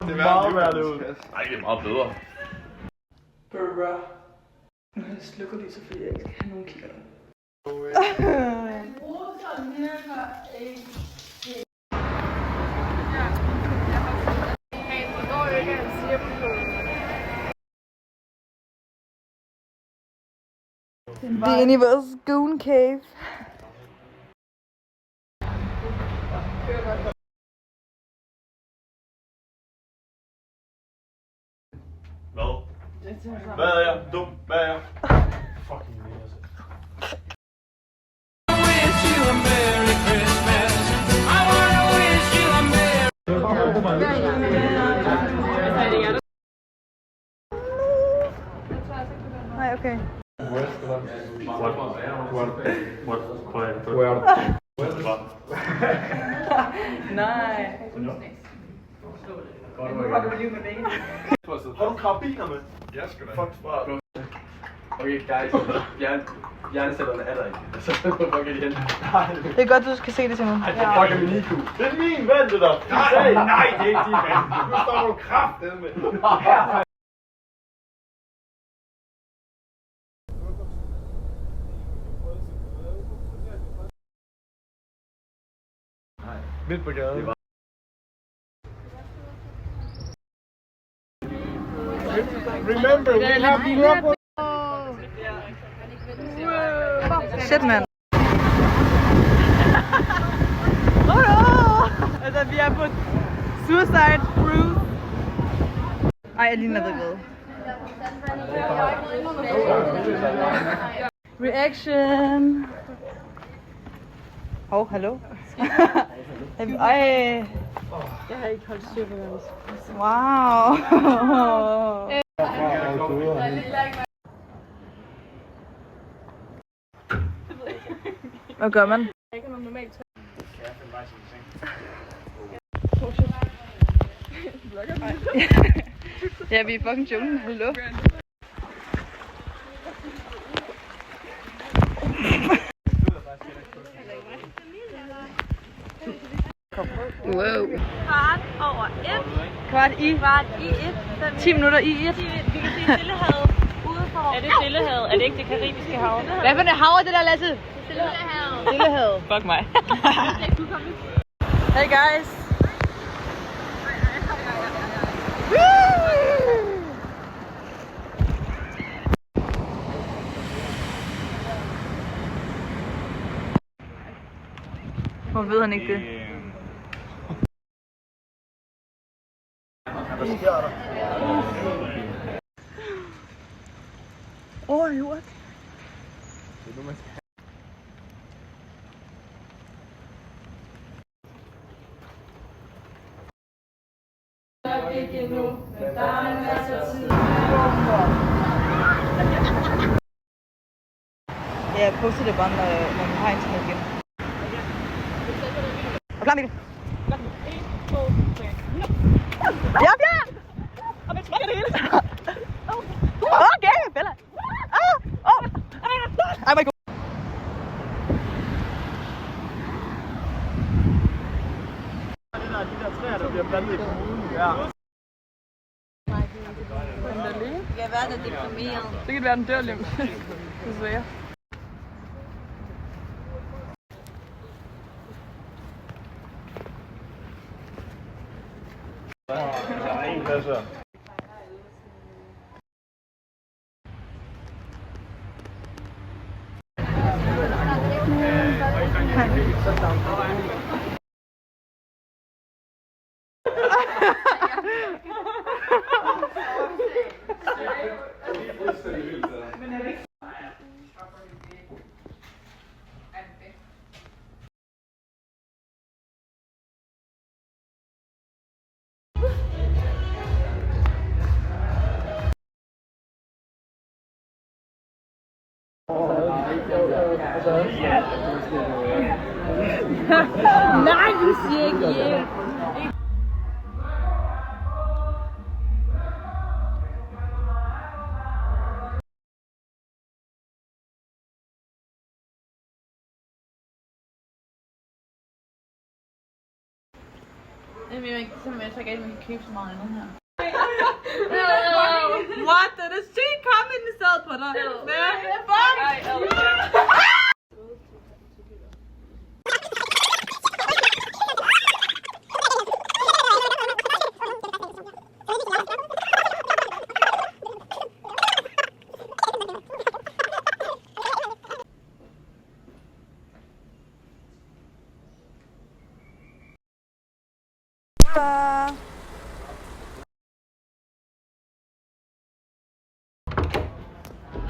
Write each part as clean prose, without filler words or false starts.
Det er meget værd ud. Ej, det er meget bedre. Brrrr. Nu slukker lige så, fordi jeg ikke skal have nogen kigger. Vi er inde i vores Goon Cave. Hvad? Hvad er jeg? Dum? Hvad er jeg? Fucking altså. Nej, okay. Nej. Har du karabiner med? Jeg skal da. Fuck, smart. Okay, guys. Hjernecellerne er der ikke. Så fuck igen. Det er godt, du skal se det, Simon. Ej, det fucker min IQ. Det er min ven, det der. Nej, det er ikke din ven. Nu står du kraftedeme. Midt på gaden. Remember, we have trouble. Shit, man. Oh no! Altså, vi er på Suicide Cruise. Ej, jeg ligner det ved. Reaction. Hallo. Ej. Jeg har ikke holdt styr på det. Wow. Hvad gør man? Ikke noget normalt. Ja, vi er fucking junglen. Hallo. Wow. Kvart i 1. 10 minutter i 1. Vi kan se Stillehavet udenfor. Er det Stillehavet? Er det ikke det karibiske hav? Hvad for det hav er det der, Lasse? Stillehavet. Stillehavet. Fuck mig. Hey guys. Hvor ved han ikke det? Hvad sker der? What? Det er nu, man skal have. Ikke endnu, men der er masser af tid. Ja, jeg poster det bare, når vi har internet igen. Og klar, Mikkel. 1, 2, 3. Ja, Bjørn! Og man trykker det hele. Okay, Bella. Ej, my god. De der træer, der bliver plantet i kommunen. Ja. Det kan være, at det er deprimeret. Det kan være, den dør lige om desværre. Der er en plads her. Nej, du siger ikke ja. Jamen, jeg tager galt, man kan købe så meget andet her. What? Den er sygt kommet ind i stedet på dig.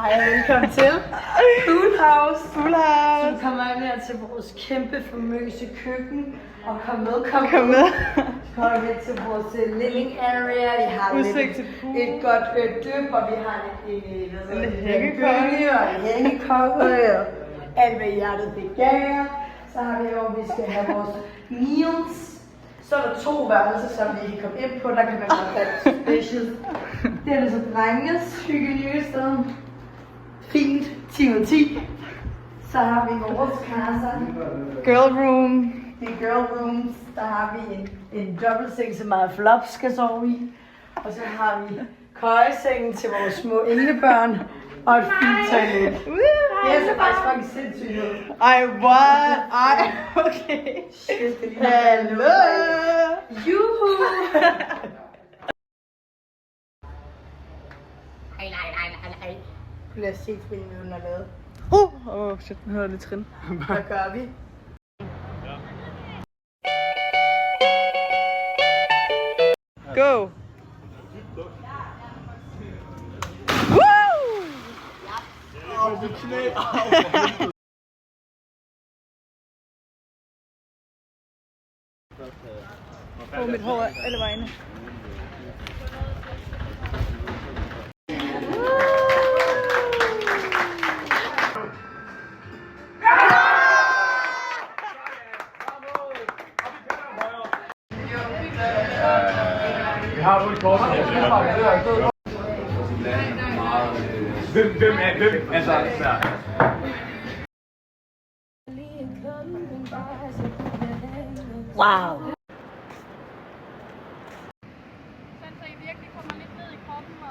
Hej og velkommen til Pool House. Pool House. Du kommer ind her til vores kæmpe famøse køkken. Og kom med. Kom med. Så kommer vi til vores living area. Vi har Udsigt til pool. et godt dyb, og vi har en hængekøje. og en hængekøje og alt hvad hjertet begærer. Så har vi hvor vi skal have vores meals. Så er der 2 værelser, som vi kan komme ind på. Der kan man godt have special. Det er altså drenges hyggelige sted. Fint, 10 ud af 10. Så har vi vores kasser. Girl room. Det er girl rooms. Der har vi en dobbeltseng, som meget flop skal sove i. Og så har vi køjesengen til vores små englebørn. Og et fint toilet. Det er faktisk fucking sindssygt ud. Ej, what? Ej, okay. Shit, det Hallo. Juhu! Nej. Lad os se, hvad vi har lavet. Shit, nu hører jeg lidt trin. Hvad gør vi? Go! Woo! På mit hår alle vegne. Vi har et kort. Hvem altså, Wow! Så I virkelig kommer lidt ned i kroppen og...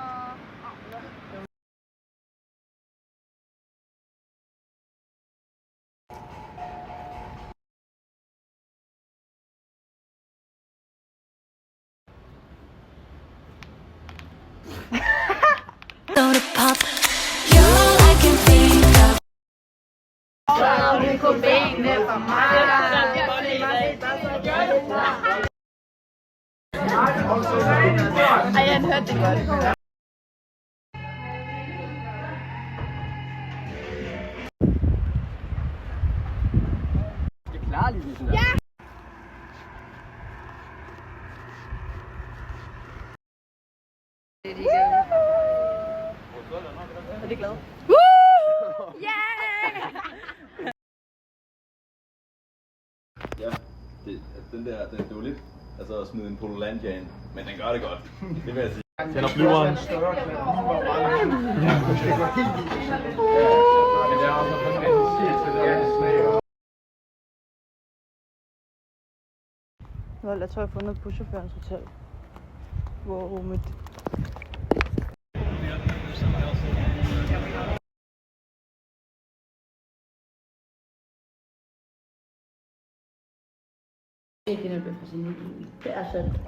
Soda pop, you're all I can think of. Ej, jeg hørte det godt. det er klart lige sådan der. Ja! Er det glad? Ja, den der, det var lidt altså at smide en Pololandia ind, men den gør det godt. Det vil jeg sige. Tænder flyveren. Jeg tror, jeg har fundet buschaufførens hotel. Hvor rummet. Det er sandt.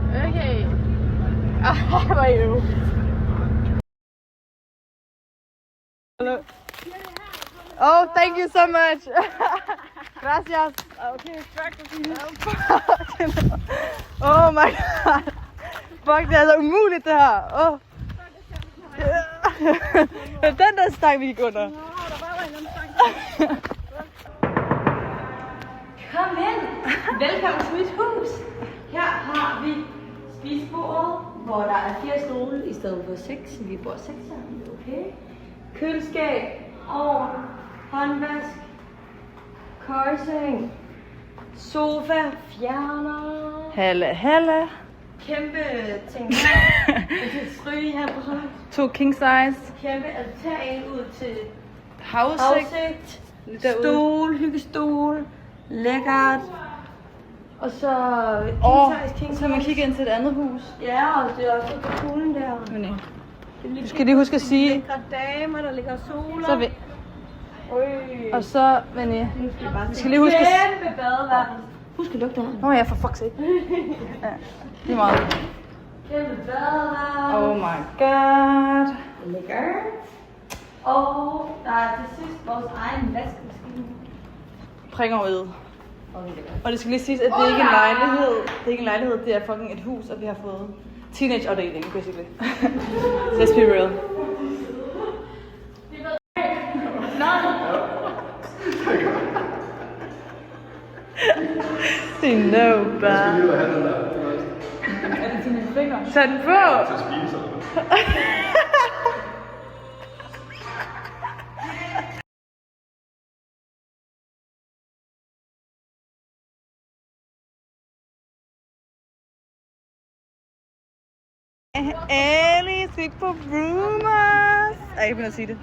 Okay. How are you? Hello. Oh, thank you so much. Gracias. Okay, oh my god. Fuck, det er så umuligt det her. Oh. Den der stang vi gik under. Kom ind! Velkommen til mit hus! Her har vi spisebordet, hvor der er 4 stole i stedet for 6. Vi bor 6 sammen, okay? Køleskab, ovn, håndvask, køjeseng, sofa, fjerner. Halle. Kæmpe ting her. Det stryge her på sådan. 2 king size. Kæmpe altan ud til Havudsigt. Stol, hyggestol. Lækkert. Og så så man kigger ind til et andet hus. Ja, og det er også på poolen der. Du skal lige huske at sige. Lækre damer, der ligger soler. Så og så, Vinnie, vi skal lige huske at... Kæmpe badeværelse. Husk at lugte her. Ja, for fuck's sake. Ja, lige meget. Kæmpe badeværelse. Oh my god. Lækker. Og der er til sidst vores egen vaskemaskine. Prikker ud. Og det skal lige siges, at det ikke er en lejlighed. Det er ikke en lejlighed, det er fucking et hus, og vi har fået teenage-afdeling, basically. Let's be real. Det er no bad. Jeg skal lige have den der. Er det dine fingre? Tag den på! Til at spise eller hvad? Ellie, stik på rumors. Jeg er ikke begyndt at sige det.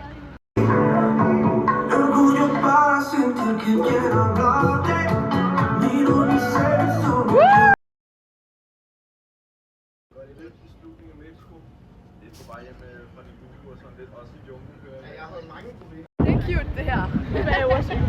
Det er cute, det her. Det er jo også ikke.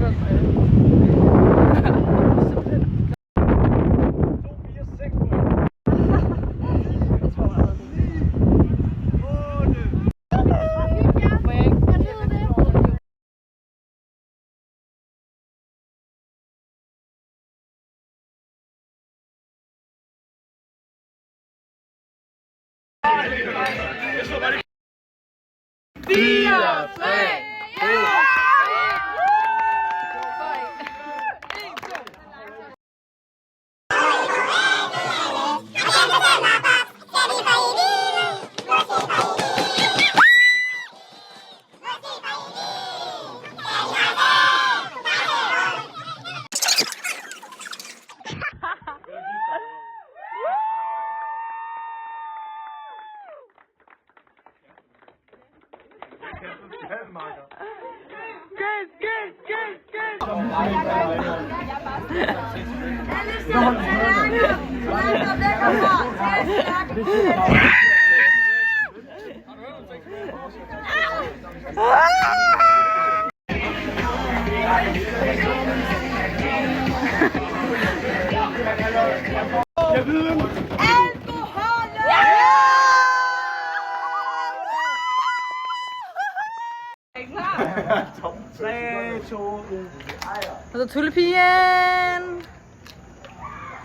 Og så tullepigen.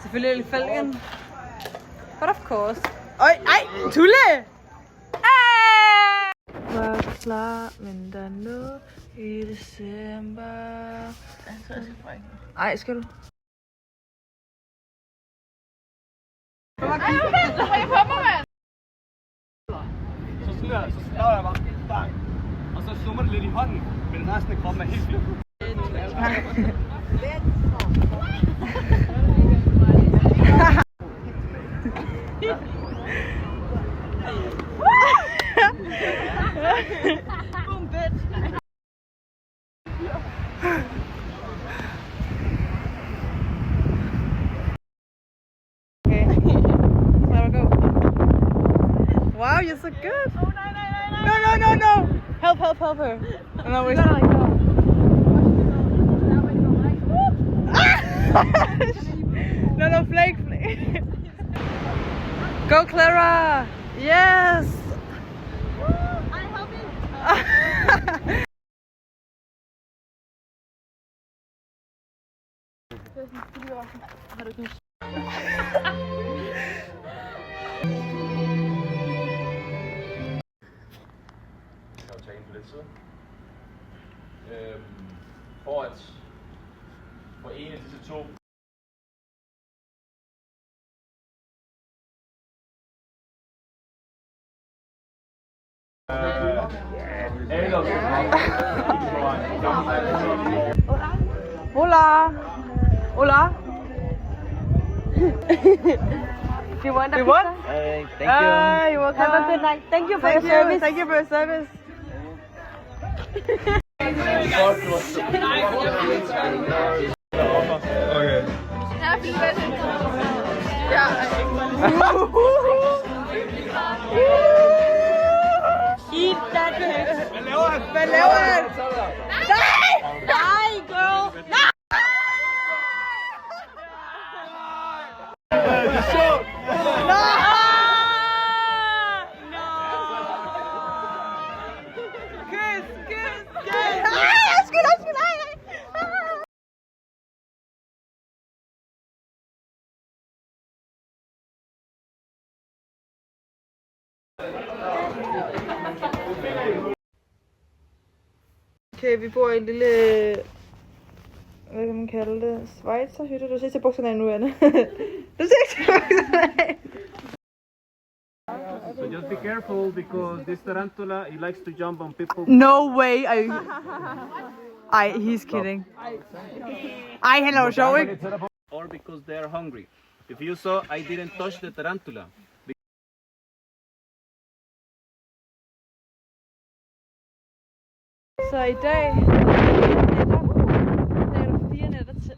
Selvfølgelig falken. But of course. Oj, ej, Tulle! Var klar, men der nu i december. Ej, skal du? Så slår jeg bare bang. Og så summer det lidt i hånden, men resten af kroppen er helt fint. Boom, bitch. Okay. Let her go. Wow, you're so good. Oh, no. Help her. No, we're not like that. No, Flake. Go, Clara. Yes. I'm helping. Jeg har taget en på den side. For at forene disse to. Hola. If you want a You pizza. want? Thank you. You're welcome. Have a good night. Thank you for Thank your you. service. Thank you for your service. Okay. Eat that cake. Hvad laver han? Nej, girl. Nej. Okay, vi bor i en lille, hvad kan man kalde det, Schweizerhytte. Du ser til bukserne af nu, Anne. Du ser til bukserne af. So just be careful because this tarantula, he likes to jump on people. No way, he's kidding. Ej, han er jo sjov, ikke? Or because they are hungry. If you saw, I didn't touch the tarantula. Så i dag er der 4 nætter til,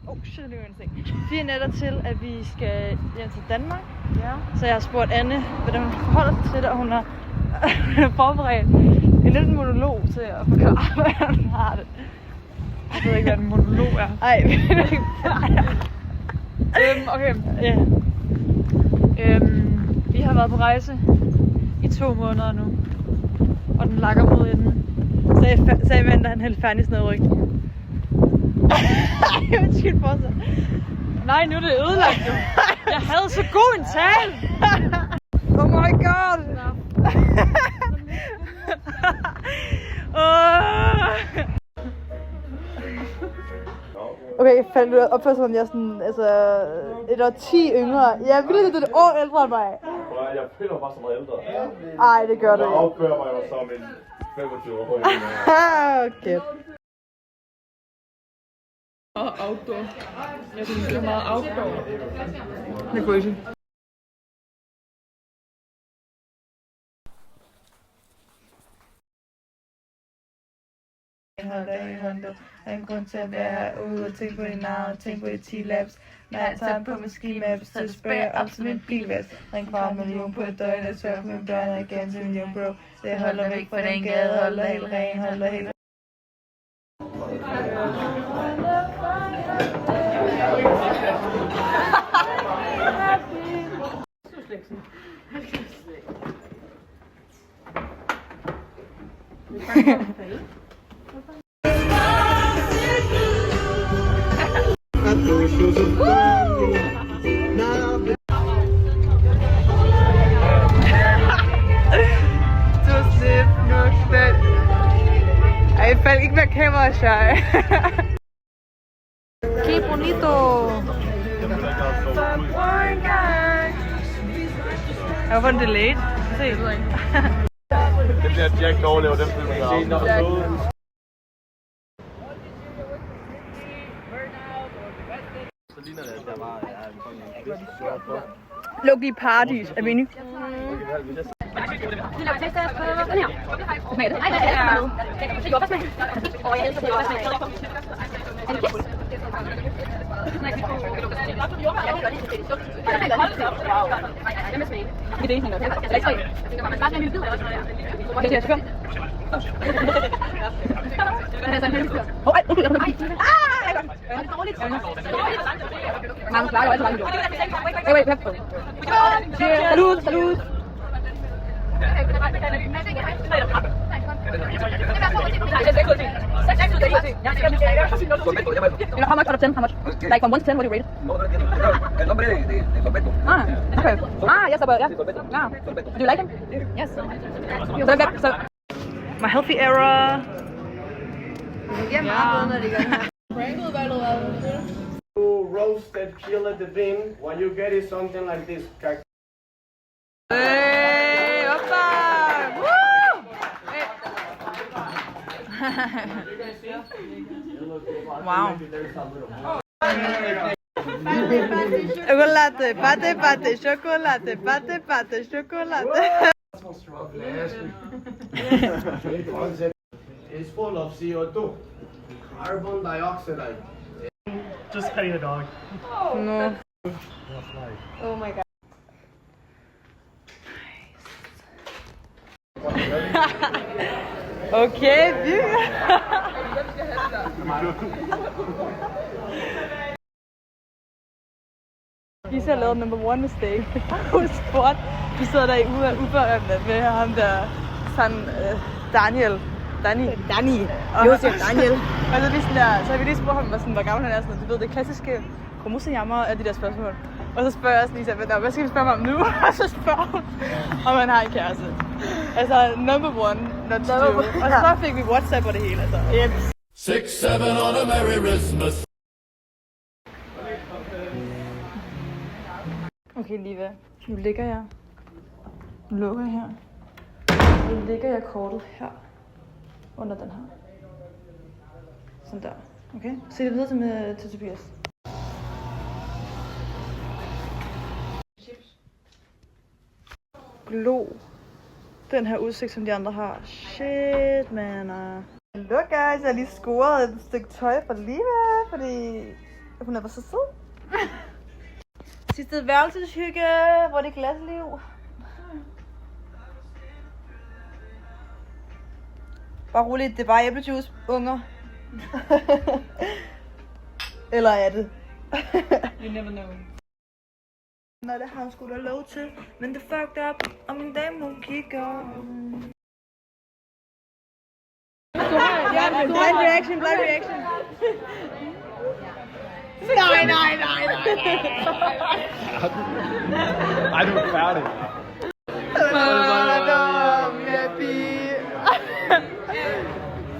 4 nætter til, at vi skal hjem til Danmark. Ja. Så jeg har spurgt Anne, hvordan hun forholder sig til det, og hun har forberedt en lille monolog til at forklare, hvordan hun har det. Jeg ved ikke, hvad en monolog er. Ej, vi ved ikke. Okay, ja. Vi har været på rejse i 2 måneder nu, og den lakker mod enden. Sagde Amanda, han hældte færdigsnedryg. Ej, undskyld for sig. Nej, nu er det ødelagt jo. Jeg havde så god en tale. Oh my god. Okay, jeg fandt ud af opført som om jeg er sådan, altså, et år 10 yngre. Jeg er virkelig et år ældre end mig. Jeg føler mig bare så meget ældre. Ej, det gør du Jeg ikke. opfører mig jo som en 25-årig. Okay. Outdoor. Jeg synes, det er meget outdoor. Det er crazy. En grund til at være herude og tænke på dit navn, tænke på dit T-Labs. Når jeg tager på med ski-maps, så spørger jeg op til min bilvæs. Ring 250.000 på et døgn, og sørger for mine børn og igen til million, bro. Det holder væk fra den gade, holder helt ren, holder helt. Ej, jeg faldt ikke med kamera, shy. Qué bonito. Jeg var delayed. Se. Den der Jack overlever, den film jeg har. Luk lige paradis, er vi enige? Vi laver test på den her. Smager det? Nej, det er det er jordbærsmag. Og jeg elsker jordbærsmag. Er det kiks? Nej, det er jordbær. Jeg kan godt lide det. Wow. Jeg vil smage. Det er det eneste, jeg gør. Jeg lægger ikke. Man smager en lille bid af også. Det er skønt. Det er sådan en lille bid. Åh, ej, undskyld. Ah, det er dårligt. Man klarer jo altid meget lille. Wait, Salud, salud. How much out of 10? How much? Like from 1 to 10, what do you rate it? El nombre de Sorbeto. Ah, okay. Ah, yes, but yeah. Yeah. Do you like him? Yes. So, my healthy era. To roast and chill at the bin, what you get is something like this. Hey, oppa! Woo! Hey. Wow. Chocolate, pate, pate, chocolate, pate, pate, chocolate. It's full of CO2, carbon dioxide. Just petting the dog. No. Oh my god. Okay, vi har lavet number one mistake. Sport. Vi sidder der i uberømmet med ham der, sådan Danny. Josef Daniel. Og så, så har vi lige spurgt ham, hvor gammel han er. Sådan, du ved, det klassiske kromosehammer af de der spørgsmål. Og så spørger jeg sådan lige, hvad skal vi spørge ham om nu? Og så spørger hun, om han har en kæreste. Altså, number one, not to do. Og så fik vi WhatsApp og det hele, altså. Yep. 6-7 on a Merry Christmas. Okay, Liva. Nu ligger jeg. Nu lukker jeg her. Nu ligger jeg kortet her. Under den her. Sådan der. Okay? Så det videre til Tobias. Glo. Den her udsigt, som de andre har. Shit, man. Look guys, jeg har lige scoret et stykke tøj for Liva, fordi hun er bare så sød. Sidste værelseshygge, hvor det er glasliv. Bare roligt, det er bare æblejuice, unger. Eller er det? You never know. Nå, det har hun sgu da lov til. Men det fucked up, og min dame hun kigger. Blind reaction, blind reaction. Nej. Ej, du er færdig. Madam, happy.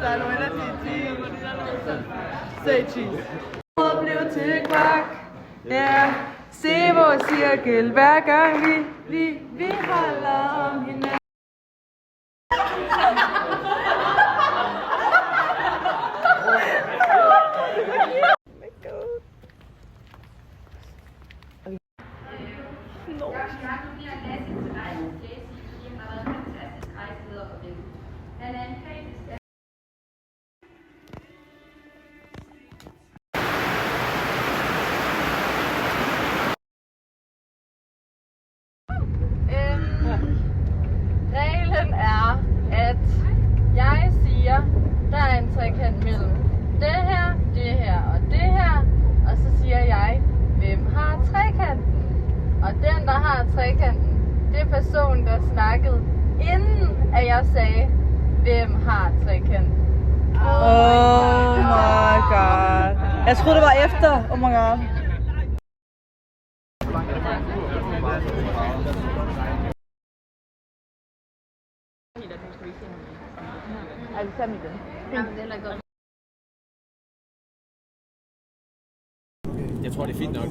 Salve Titi. Say cheese. Og blev til kvak. Ja, se vores cirkel hver gang vi holder om hinanden. Reglen er, at jeg siger, der er en trekant mellem det her og det her, og så siger jeg, hvem har trekanten? Og den, der har trekanten, det er personen, der snakkede, inden at jeg sagde, hvem har trekanten. Oh my god. Jeg troede, det var efter. Oh my god. Jeg tror, det er fint nok.